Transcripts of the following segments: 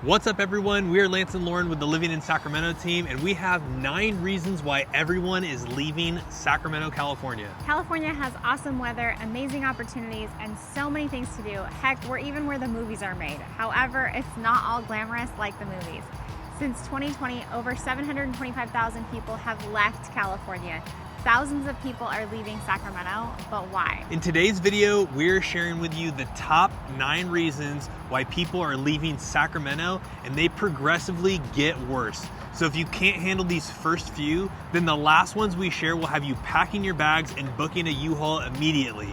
What's up everyone? We are Lance and Lauren with the Living in Sacramento team, and we have 9 reasons why everyone is leaving Sacramento, California. California has awesome weather, amazing opportunities, and so many things to do. Heck, we're even where the movies are made. However, it's not all glamorous like the movies. Since 2020, over 725,000 people have left California. Thousands of people are leaving Sacramento, but why? In today's video, we're sharing with you the top 9 reasons why people are leaving Sacramento, and they progressively get worse. So if you can't handle these first few, then the last ones we share will have you packing your bags and booking a U-Haul immediately.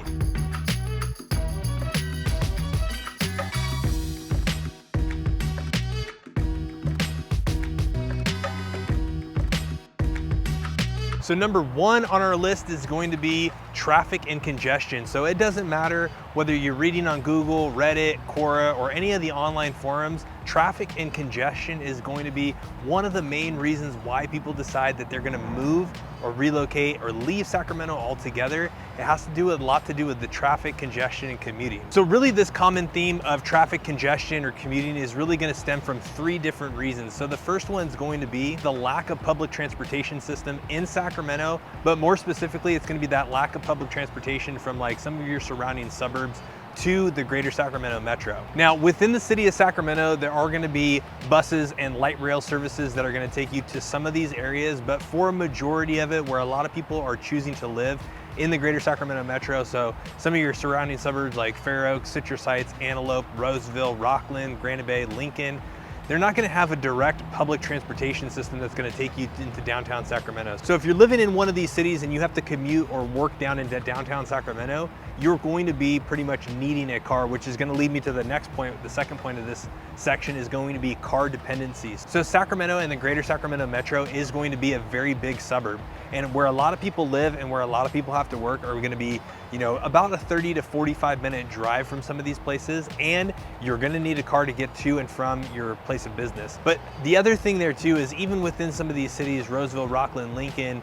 So number 1 on our list is going to be traffic and congestion. So it doesn't matter whether you're reading on Google, Reddit, Quora, or any of the online forums, traffic and congestion is going to be one of the main reasons why people decide that they're gonna move or relocate or leave Sacramento altogether. It has to do with a lot to do with the traffic, congestion, and commuting. So really this common theme of traffic, congestion, or commuting is really gonna stem from 3 different reasons. So the first one is going to be the lack of public transportation system in Sacramento, but more specifically, it's gonna be that lack of public transportation from like some of your surrounding suburbs to the greater Sacramento metro. Now, within the city of Sacramento, there are gonna be buses and light rail services that are gonna take you to some of these areas, but for a majority of it, where a lot of people are choosing to live in the greater Sacramento metro, so some of your surrounding suburbs like Fair Oaks, Citrus Heights, Antelope, Roseville, Rockland, Granite Bay, Lincoln, they're not gonna have a direct public transportation system that's gonna take you into downtown Sacramento. So if you're living in one of these cities and you have to commute or work down into downtown Sacramento, you're going to be pretty much needing a car, which is gonna lead me to the next point. The second point of this section is going to be car dependencies. So Sacramento and the greater Sacramento metro is going to be a very big suburb. And where a lot of people live and where a lot of people have to work are gonna be, about a 30 to 45 minute drive from some of these places. And you're gonna need a car to get to and from your place of business. But the other thing there too is even within some of these cities, Roseville, Rockland, Lincoln,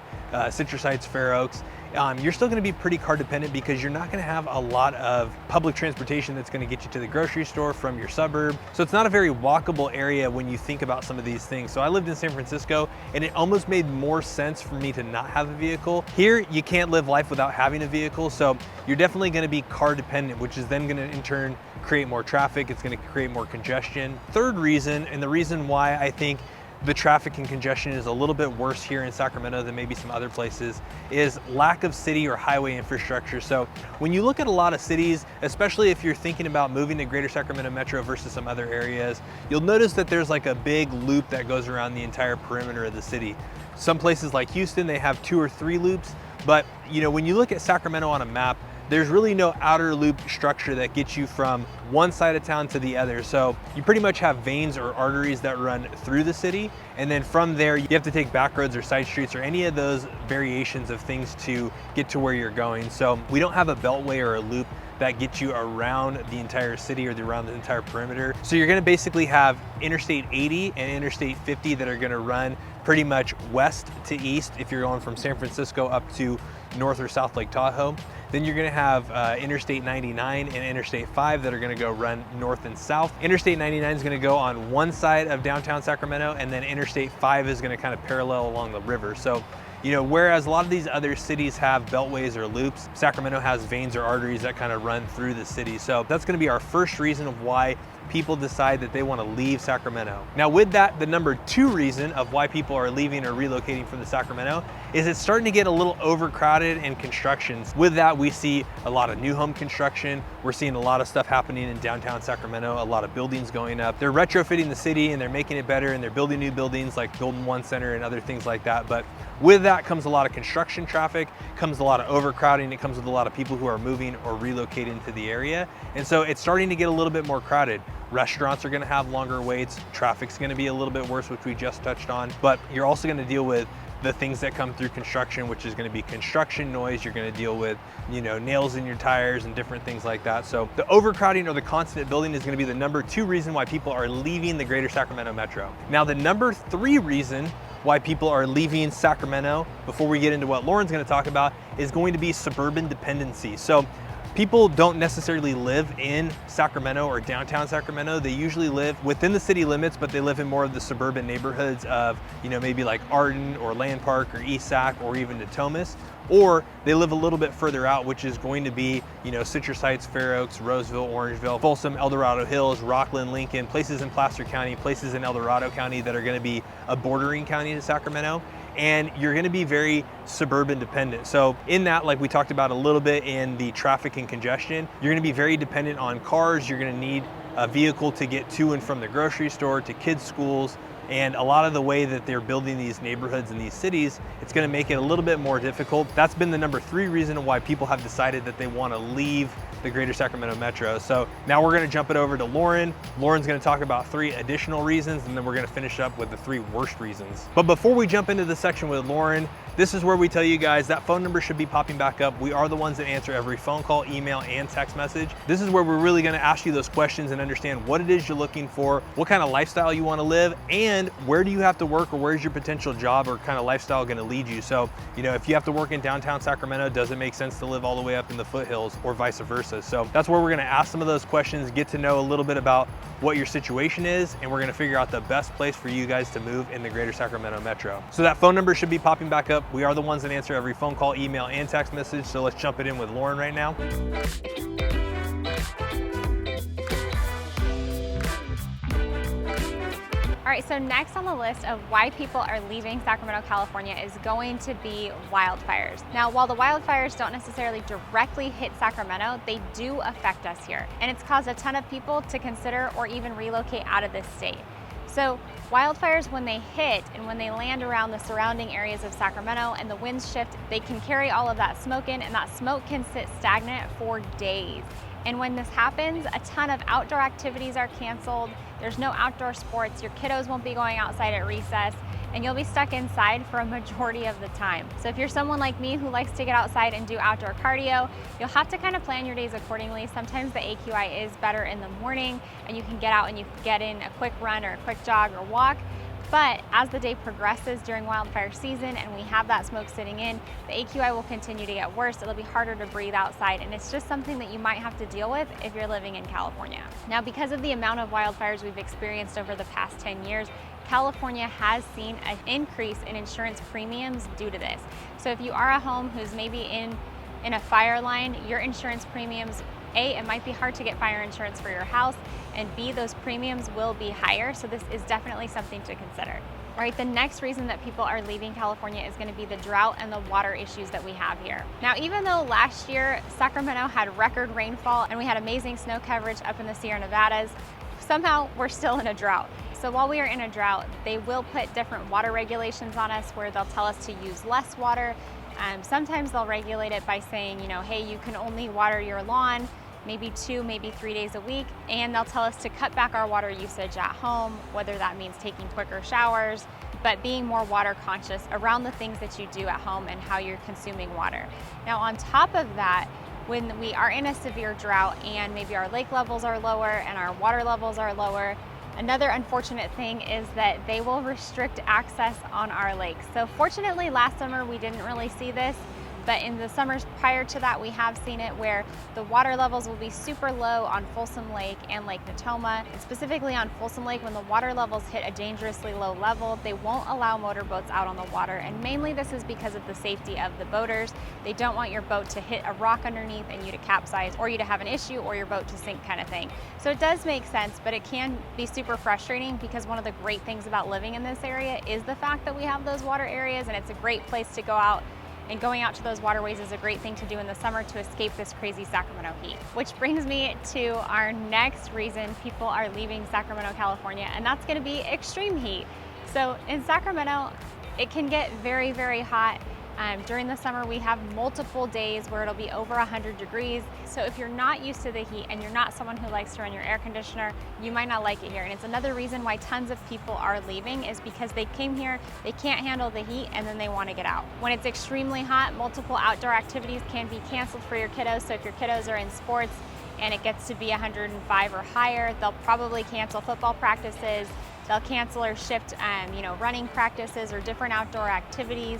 Citrus Heights, Fair Oaks, you're still gonna be pretty car dependent because you're not gonna have a lot of public transportation that's gonna get you to the grocery store from your suburb. So it's not a very walkable area when you think about some of these things. So I lived in San Francisco and it almost made more sense for me to not have a vehicle. Here, you can't live life without having a vehicle. So you're definitely gonna be car dependent, which is then gonna in turn create more traffic. It's gonna create more congestion. Third reason, and the reason why I think the traffic and congestion is a little bit worse here in Sacramento than maybe some other places, is lack of city or highway infrastructure. So when you look at a lot of cities, especially if you're thinking about moving to greater Sacramento metro versus some other areas, you'll notice that there's like a big loop that goes around the entire perimeter of the city. Some places like Houston, they have 2 or 3 loops, but when you look at Sacramento on a map, there's really no outer loop structure that gets you from one side of town to the other. So you pretty much have veins or arteries that run through the city. And then from there, you have to take back roads or side streets or any of those variations of things to get to where you're going. So we don't have a beltway or a loop that gets you around the entire city or around the entire perimeter. So you're gonna basically have Interstate 80 and Interstate 50 that are gonna run pretty much west to east if you're going from San Francisco up to North or South Lake Tahoe. Then you're gonna have Interstate 99 and Interstate 5 that are gonna go run north and south. Interstate 99 is gonna go on one side of downtown Sacramento, and then Interstate 5 is gonna kind of parallel along the river. So, whereas a lot of these other cities have beltways or loops, Sacramento has veins or arteries that kind of run through the city. So that's gonna be our first reason of why people decide that they want to leave Sacramento. Now with that, the number 2 reason of why people are leaving or relocating from the Sacramento is it's starting to get a little overcrowded in constructions. With that, we see a lot of new home construction. We're seeing a lot of stuff happening in downtown Sacramento, a lot of buildings going up. They're retrofitting the city and they're making it better and they're building new buildings like Golden One Center and other things like that. But with that comes a lot of construction traffic, comes a lot of overcrowding, it comes with a lot of people who are moving or relocating to the area. And so it's starting to get a little bit more crowded. Restaurants are gonna have longer waits, traffic's gonna be a little bit worse, which we just touched on, but you're also gonna deal with the things that come through construction, which is gonna be construction noise. You're gonna deal with, nails in your tires and different things like that. So the overcrowding or the constant building is gonna be the number 2 reason why people are leaving the greater Sacramento metro. Now, the number 3 reason why people are leaving Sacramento, before we get into what Lauren's gonna talk about, is going to be suburban dependency. So People don't necessarily live in Sacramento or downtown Sacramento. They usually live within the city limits, but they live in more of the suburban neighborhoods of, maybe like Arden or Land Park or East Sac or even Natomas. Or they live a little bit further out, which is going to be, Citrus Heights, Fair Oaks, Roseville, Orangeville, Folsom, El Dorado Hills, Rockland, Lincoln, places in Placer County, places in El Dorado County that are going to be a bordering county to Sacramento. And you're going to be very suburban dependent. So in that, like we talked about a little bit in the traffic and congestion, you're going to be very dependent on cars. You're going to need a vehicle to get to and from the grocery store, to kids' schools. And a lot of the way that they're building these neighborhoods in these cities, it's going to make it a little bit more difficult. That's been the number 3 reason why people have decided that they want to leave the greater Sacramento metro. So now we're going to jump it over to Lauren. Lauren's going to talk about 3 additional reasons, and then we're going to finish up with the 3 worst reasons. But before we jump into the section with Lauren, this is where we tell you guys that phone number should be popping back up. We are the ones that answer every phone call, email, and text message. This is where we're really going to ask you those questions and understand what it is you're looking for, what kind of lifestyle you want to live, and where do you have to work, or where's your potential job or kind of lifestyle going to lead you. So, if you have to work in downtown Sacramento, does it make sense to live all the way up in the foothills, or vice versa? So that's where we're going to ask some of those questions, get to know a little bit about what your situation is, and we're going to figure out the best place for you guys to move in the greater Sacramento metro. So that phone number should be popping back up. We are the ones that answer every phone call, email, and text message. So let's jump it in with Lauren right now. All right, so next on the list of why people are leaving Sacramento, California is going to be wildfires. Now, while the wildfires don't necessarily directly hit Sacramento, they do affect us here. And it's caused a ton of people to consider or even relocate out of this state. So wildfires, when they hit and when they land around the surrounding areas of Sacramento and the winds shift, they can carry all of that smoke in, and that smoke can sit stagnant for days. And when this happens, a ton of outdoor activities are canceled. There's no outdoor sports. Your kiddos won't be going outside at recess, and you'll be stuck inside for a majority of the time. So if you're someone like me who likes to get outside and do outdoor cardio, you'll have to kind of plan your days accordingly. Sometimes the AQI is better in the morning, and you can get out and you can get in a quick run or a quick jog or walk. But as the day progresses during wildfire season and we have that smoke sitting in, the AQI will continue to get worse. It'll be harder to breathe outside, and it's just something that you might have to deal with if you're living in California. Now, because of the amount of wildfires we've experienced over the past 10 years, California has seen an increase in insurance premiums due to this. So if you are a home who's maybe in a fire line, your insurance premiums, A, it might be hard to get fire insurance for your house, and B, those premiums will be higher. So this is definitely something to consider. All right, the next reason that people are leaving California is going to be the drought and the water issues that we have here. Now, even though last year Sacramento had record rainfall and we had amazing snow coverage up in the Sierra Nevadas, somehow we're still in a drought. So while we are in a drought, they will put different water regulations on us where they'll tell us to use less water. Sometimes they'll regulate it by saying, hey, you can only water your lawn maybe 2, maybe 3 days a week, and they'll tell us to cut back our water usage at home, whether that means taking quicker showers, but being more water conscious around the things that you do at home and how you're consuming water. Now, on top of that, when we are in a severe drought and maybe our lake levels are lower and our water levels are lower, another unfortunate thing is that they will restrict access on our lakes. So fortunately, last summer we didn't really see this, but in the summers prior to that, we have seen it where the water levels will be super low on Folsom Lake and Lake Natoma. And specifically on Folsom Lake, when the water levels hit a dangerously low level, they won't allow motorboats out on the water. And mainly this is because of the safety of the boaters. They don't want your boat to hit a rock underneath and you to capsize, or you to have an issue, or your boat to sink kind of thing. So it does make sense, but it can be super frustrating because one of the great things about living in this area is the fact that we have those water areas, and it's a great place to go out. And going out to those waterways is a great thing to do in the summer to escape this crazy Sacramento heat. Which brings me to our next reason people are leaving Sacramento, California, and that's going to be extreme heat. So in Sacramento, it can get very, very hot. During the summer, we have multiple days where it'll be over 100 degrees. So if you're not used to the heat and you're not someone who likes to run your air conditioner, you might not like it here. And it's another reason why tons of people are leaving, is because they came here, they can't handle the heat, and then they want to get out. When it's extremely hot, multiple outdoor activities can be canceled for your kiddos. So if your kiddos are in sports and it gets to be 105 or higher, they'll probably cancel football practices. They'll cancel or shift running practices or different outdoor activities.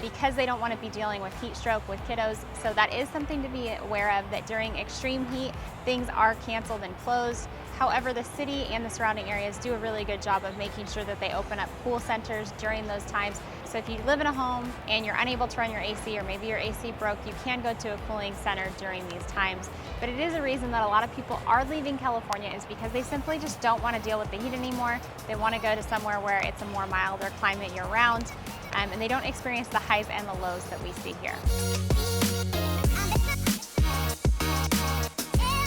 because they don't want to be dealing with heat stroke with kiddos. So that is something to be aware of, that during extreme heat, things are canceled and closed. However, the city and the surrounding areas do a really good job of making sure that they open up cool centers during those times. So if you live in a home and you're unable to run your AC, or maybe your AC broke, you can go to a cooling center during these times. But it is a reason that a lot of people are leaving California, is because they simply just don't want to deal with the heat anymore. They want to go to somewhere where it's a more milder climate year round, and they don't experience the highs and the lows that we see here.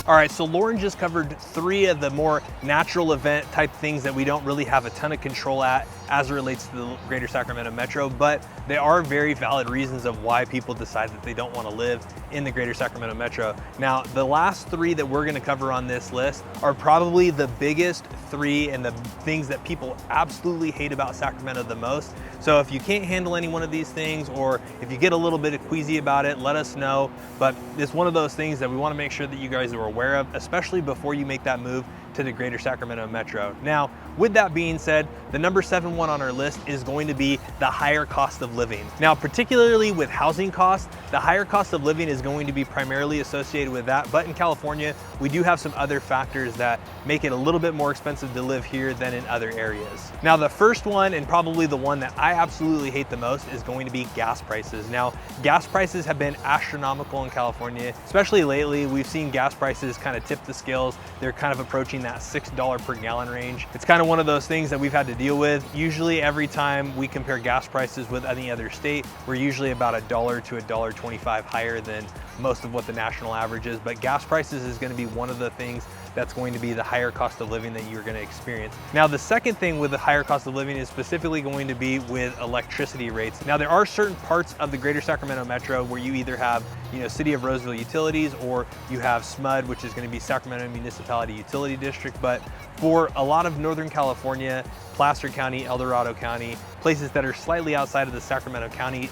All right, so Lauren just covered 3 of the more natural event type things that we don't really have a ton of control at as it relates to the greater Sacramento metro, but they are very valid reasons of why people decide that they don't want to live in the greater Sacramento metro. Now, the last 3 that we're going to cover on this list are probably the biggest 3 and the things that people absolutely hate about Sacramento the most. So if you can't handle any one of these things, or if you get a little bit queasy about it, let us know. But it's one of those things that we want to make sure that you guys are aware of, especially before you make that move to the greater Sacramento metro. Now, with that being said, the number 7 one on our list is going to be the higher cost of living. Now, particularly with housing costs, the higher cost of living is going to be primarily associated with that. But in California, we do have some other factors that make it a little bit more expensive to live here than in other areas. Now, the first one, and probably the one that I absolutely hate the most, is going to be gas prices. Now, gas prices have been astronomical in California, especially lately. We've seen gas prices kind of tip the scales. They're kind of approaching that $6 per gallon range. It's kind of one of those things that we've had to deal with. Usually every time we compare gas prices with any other state, we're usually about $1 to $1.25 higher than most of what the national average is. But gas prices is going to be one of the things that's going to be the higher cost of living that you're going to experience. Now, the second thing with the higher cost of living is specifically going to be with electricity rates. Now, there are certain parts of the greater Sacramento metro where you either have, City of Roseville utilities, or you have SMUD, which is going to be Sacramento Municipality Utility District. But for a lot of Northern California, Placer County, El Dorado County, places that are slightly outside of the Sacramento County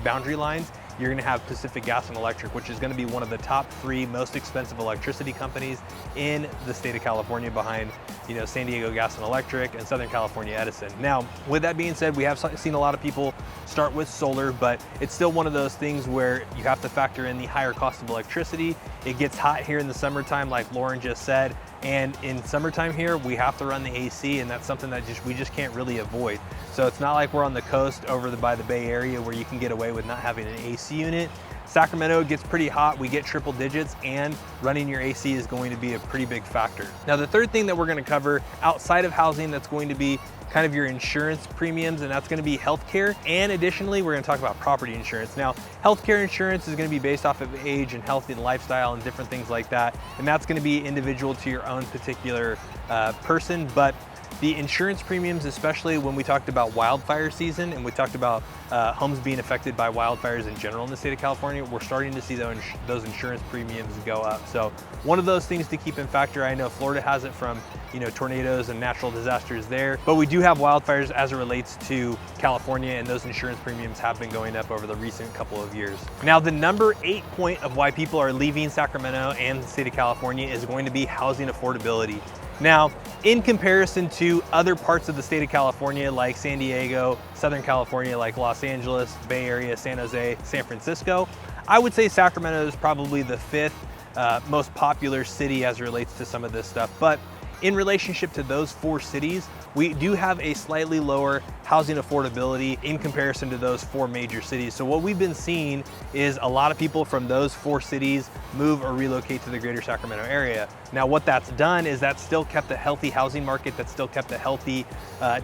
boundary lines, you're going to have Pacific Gas and Electric, which is going to be one of the top 3 most expensive electricity companies in the state of California, behind San Diego Gas and Electric and Southern California Edison. Now, with that being said, we have seen a lot of people start with solar, but it's still one of those things where you have to factor in the higher cost of electricity. It gets hot here in the summertime, like Lauren just said, and in summertime here, we have to run the AC, and that's something that we just can't really avoid. So it's not like we're on the coast over by the Bay Area where you can get away with not having an AC unit. Sacramento gets pretty hot, we get triple digits, and running your AC is going to be a pretty big factor. Now, the third thing that we're going to cover outside of housing, that's going to be kind of your insurance premiums, and that's going to be healthcare. And additionally, we're going to talk about property insurance. Now, healthcare insurance is going to be based off of age and health and lifestyle and different things like that. And that's going to be individual to your own particular person. But the insurance premiums, especially when we talked about wildfire season and we talked about homes being affected by wildfires in general in the state of California, we're starting to see those insurance premiums go up. So one of those things to keep in factor. I know Florida has it from tornadoes and natural disasters there, but we do have wildfires as it relates to California, and those insurance premiums have been going up over the recent couple of years. Now, the number 8 point of why people are leaving Sacramento and the state of California is going to be housing affordability. Now, in comparison to other parts of the state of California, like San Diego, Southern California, like Los Angeles, Bay Area, San Jose, San Francisco, I would say Sacramento is probably the 5th most popular city as it relates to some of this stuff. But in relationship to those 4 cities, we do have a slightly lower housing affordability in comparison to those 4 major cities. So what we've been seeing is a lot of people from those 4 cities move or relocate to the greater Sacramento area. Now, what that's done is that's still kept a healthy housing market, that's still kept a healthy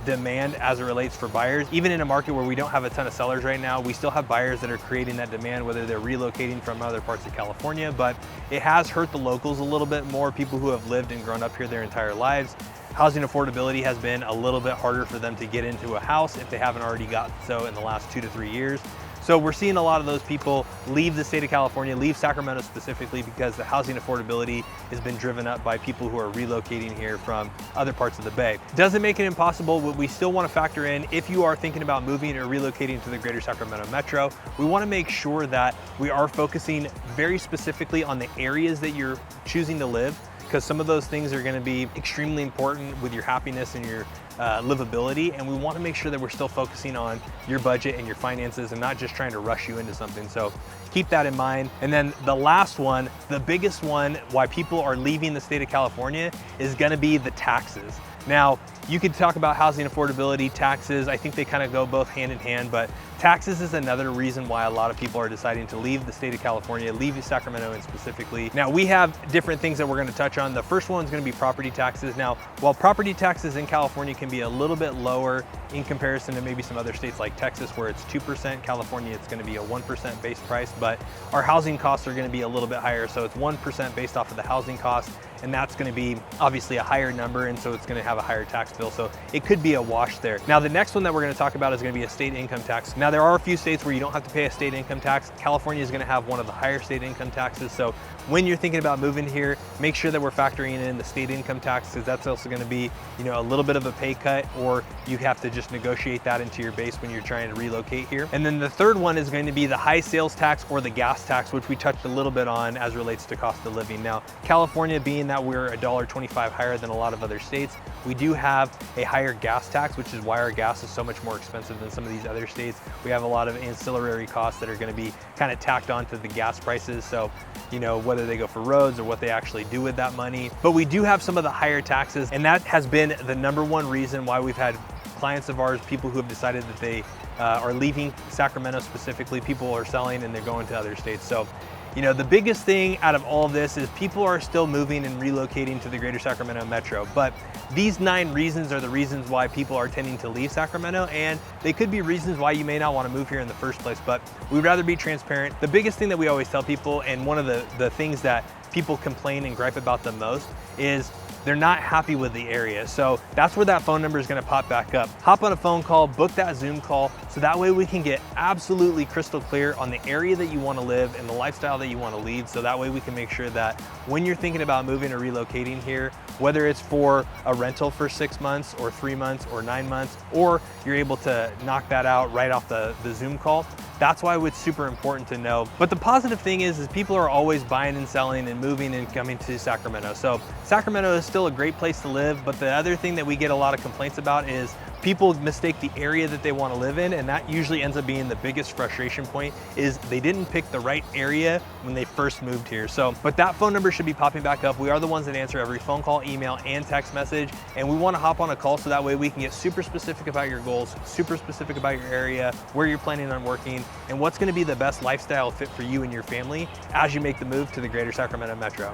demand as it relates for buyers. Even in a market where we don't have a ton of sellers right now, we still have buyers that are creating that demand, whether they're relocating from other parts of California. But it has hurt the locals a little bit more, people who have lived and grown up here their entire lives. Housing affordability has been a little bit harder for them to get into a house if they haven't already got so in the last 2 to 3 years. So we're seeing a lot of those people leave the state of California, leave Sacramento specifically, because the housing affordability has been driven up by people who are relocating here from other parts of the Bay. Doesn't make it impossible, but we still want to factor in, if you are thinking about moving or relocating to the greater Sacramento metro, we want to make sure that we are focusing very specifically on the areas that you're choosing to live, because some of those things are going to be extremely important with your happiness and your livability, and we want to make sure that we're still focusing on your budget and your finances and not just trying to rush you into something. So keep that in mind. And then the last one, the biggest one why people are leaving the state of California is going to be the taxes. Now, you could talk about housing affordability, taxes. I think they kind of go both hand in hand, but taxes is another reason why a lot of people are deciding to leave the state of California, leave Sacramento and specifically. Now, we have different things that we're going to touch on. The first one is going to be property taxes. Now, while property taxes in California can be a little bit lower in comparison to maybe some other states like Texas where it's 2%, California it's going to be a 1% base price, but our housing costs are going to be a little bit higher. So it's 1% based off of the housing cost, and that's going to be obviously a higher number, and so it's going to have a higher tax bill. So it could be a wash there. Now, the next one that we're going to talk about is going to be a state income tax. Now, there are a few states where you don't have to pay a state income tax. California is going to have one of the higher state income taxes. So when you're thinking about moving here, make sure that we're factoring in the state income tax, because that's also going to be, you know, a little bit of a pay cut, or you have to just negotiate that into your base when you're trying to relocate here. And then the third one is going to be the high sales tax or the gas tax, which we touched a little bit on as relates to cost of living. Now, California, being that we're $1.25 higher than a lot of other states, we do have a higher gas tax, which is why our gas is so much more expensive than some of these other states. We have a lot of ancillary costs that are going to be kind of tacked onto the gas prices. So, you know, whether they go for roads or what they actually do with that money. But we do have some of the higher taxes, and that has been the #1 reason why we've had clients of ours, people who have decided that they are leaving Sacramento specifically. People are selling and they're going to other states. So, you know, the biggest thing out of all of this is people are still moving and relocating to the greater Sacramento metro. But these 9 reasons are the reasons why people are tending to leave Sacramento, and they could be reasons why you may not want to move here in the first place, but we'd rather be transparent. The biggest thing that we always tell people, and one of the things that people complain and gripe about the most, is they're not happy with the area. So that's where that phone number is going to pop back up. Hop on a phone call, book that Zoom call, so that way we can get absolutely crystal clear on the area that you want to live and the lifestyle that you want to lead. So that way we can make sure that when you're thinking about moving or relocating here, whether it's for a rental for 6 months or 3 months or 9 months, or you're able to knock that out right off the Zoom call, that's why it's super important to know. But the positive thing is people are always buying and selling and moving and coming to Sacramento. So Sacramento is still a great place to live, but the other thing that we get a lot of complaints about is people mistake the area that they want to live in, and that usually ends up being the biggest frustration point, is they didn't pick the right area when they first moved here. So, but that phone number should be popping back up. We are the ones that answer every phone call, email, and text message, and we want to hop on a call so that way we can get super specific about your goals, super specific about your area, where you're planning on working, and what's going to be the best lifestyle fit for you and your family as you make the move to the greater Sacramento metro.